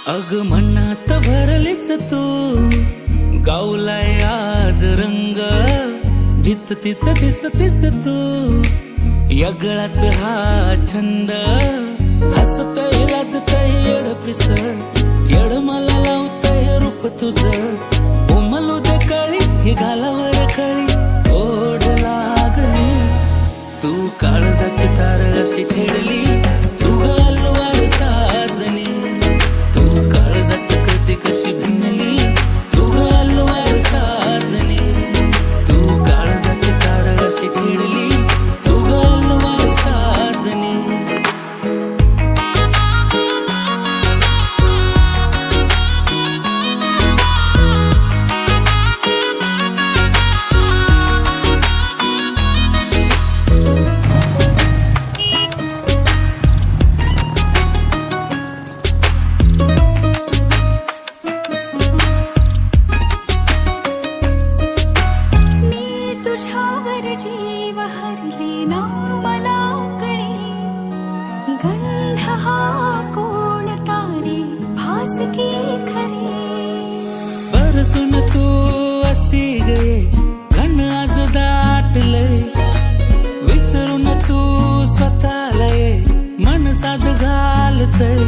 अग मनात भरलीस तू, गावलाय आज रंग, जित तित दिसतीस तू, यगळाच हा छंद, हसतय लाजतय येड पिसळ, येड मला लावतय रूप तुझं, उमलू दे कळी ही घालावर कळी, ओढ लागली तू काळजाची तार अशी छेडली, तू गालवार साजनी, तू काळजात कधी कशी भिनली, तू गालवार साजनी, तू काळजाची तार अशी छेडली, तू गालवार साजनी. जीव हरले ना मला कळे, गंध हा कोणता रे भासके खरे, बरसून तू अशी गे घन आज दाटलय, विसरून तू स्वतःला मन साध घालतय,